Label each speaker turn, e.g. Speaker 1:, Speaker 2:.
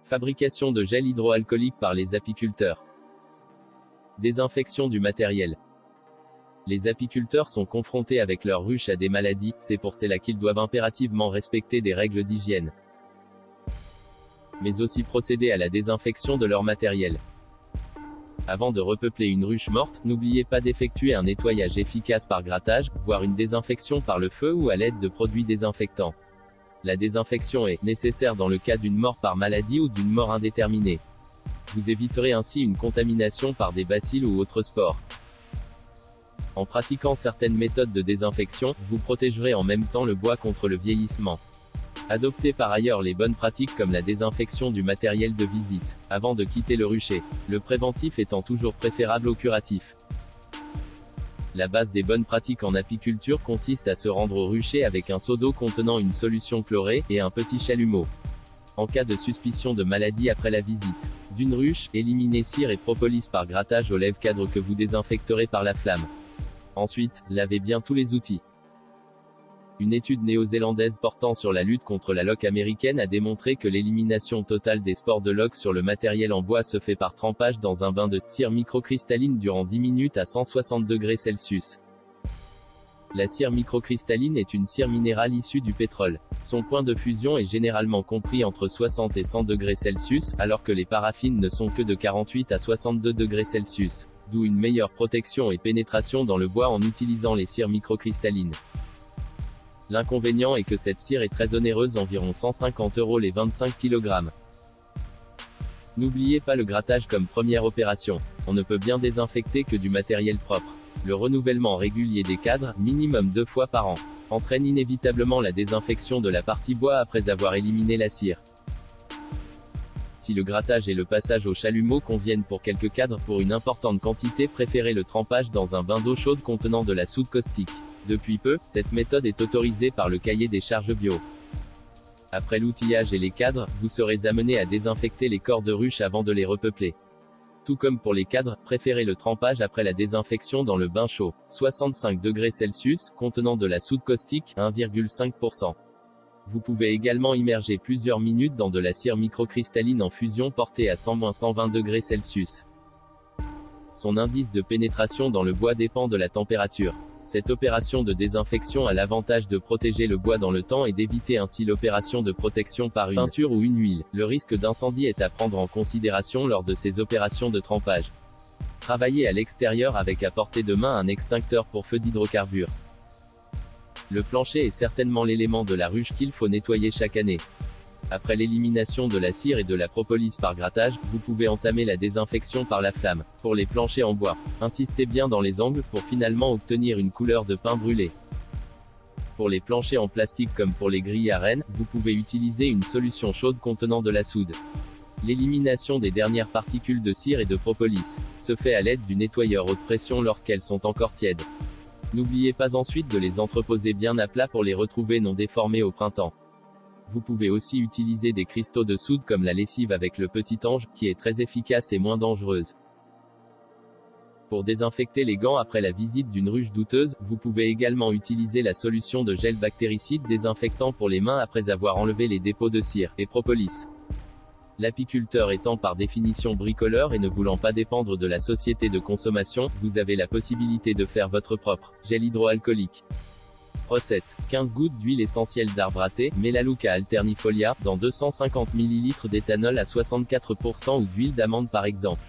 Speaker 1: Fabrication de gel hydroalcoolique par les apiculteurs. Désinfection du matériel. Les apiculteurs sont confrontés avec leurs ruches à des maladies, c'est pour cela qu'ils doivent impérativement respecter des règles d'hygiène, mais aussi procéder à la désinfection de leur matériel. Avant de repeupler une ruche morte, n'oubliez pas d'effectuer un nettoyage efficace par grattage, voire une désinfection par le feu ou à l'aide de produits désinfectants. La désinfection est nécessaire dans le cas d'une mort par maladie ou d'une mort indéterminée. Vous éviterez ainsi une contamination par des bacilles ou autres spores. En pratiquant certaines méthodes de désinfection, vous protégerez en même temps le bois contre le vieillissement. Adoptez par ailleurs les bonnes pratiques comme la désinfection du matériel de visite, avant de quitter le rucher, le préventif étant toujours préférable au curatif. La base des bonnes pratiques en apiculture consiste à se rendre au rucher avec un seau d'eau contenant une solution chlorée, et un petit chalumeau. En cas de suspicion de maladie après la visite d'une ruche, éliminez cire et propolis par grattage au lève-cadre que vous désinfecterez par la flamme. Ensuite, lavez bien tous les outils. Une étude néo-zélandaise portant sur la lutte contre la loque américaine a démontré que l'élimination totale des spores de loque sur le matériel en bois se fait par trempage dans un bain de cire microcristalline durant 10 minutes à 160 degrés Celsius. La cire microcristalline est une cire minérale issue du pétrole. Son point de fusion est généralement compris entre 60 et 100 degrés Celsius, alors que les paraffines ne sont que de 48 à 62 degrés Celsius. D'où une meilleure protection et pénétration dans le bois en utilisant les cires microcristallines. L'inconvénient est que cette cire est très onéreuse, environ 150 € les 25 kg. N'oubliez pas le grattage comme première opération. On ne peut bien désinfecter que du matériel propre. Le renouvellement régulier des cadres, minimum 2 fois par an, entraîne inévitablement la désinfection de la partie bois après avoir éliminé la cire. Si le grattage et le passage au chalumeau conviennent pour quelques cadres, pour une importante quantité, préférez le trempage dans un bain d'eau chaude contenant de la soude caustique. Depuis peu, cette méthode est autorisée par le cahier des charges bio. Après l'outillage et les cadres, vous serez amené à désinfecter les corps de ruche avant de les repeupler. Tout comme pour les cadres, préférez le trempage après la désinfection dans le bain chaud, 65 degrés Celsius, contenant de la soude caustique, 1,5%. Vous pouvez également immerger plusieurs minutes dans de la cire microcristalline en fusion portée à 100-120 degrés Celsius. Son indice de pénétration dans le bois dépend de la température. Cette opération de désinfection a l'avantage de protéger le bois dans le temps et d'éviter ainsi l'opération de protection par une peinture ou une huile. Le risque d'incendie est à prendre en considération lors de ces opérations de trempage. Travaillez à l'extérieur avec à portée de main un extincteur pour feu d'hydrocarbures. Le plancher est certainement l'élément de la ruche qu'il faut nettoyer chaque année. Après l'élimination de la cire et de la propolis par grattage, vous pouvez entamer la désinfection par la flamme. Pour les planchers en bois, insistez bien dans les angles pour finalement obtenir une couleur de pain brûlé. Pour les planchers en plastique comme pour les grilles à rennes, vous pouvez utiliser une solution chaude contenant de la soude. L'élimination des dernières particules de cire et de propolis se fait à l'aide du nettoyeur haute pression lorsqu'elles sont encore tièdes. N'oubliez pas ensuite de les entreposer bien à plat pour les retrouver non déformés au printemps. Vous pouvez aussi utiliser des cristaux de soude comme la lessive avec le petit ange, qui est très efficace et moins dangereuse. Pour désinfecter les gants après la visite d'une ruche douteuse, vous pouvez également utiliser la solution de gel bactéricide désinfectant pour les mains après avoir enlevé les dépôts de cire et propolis. L'apiculteur étant par définition bricoleur et ne voulant pas dépendre de la société de consommation, vous avez la possibilité de faire votre propre gel hydroalcoolique. Recette. 15 gouttes d'huile essentielle d'arbre à thé, Melaleuca alternifolia, dans 250 ml d'éthanol à 64% ou d'huile d'amande par exemple.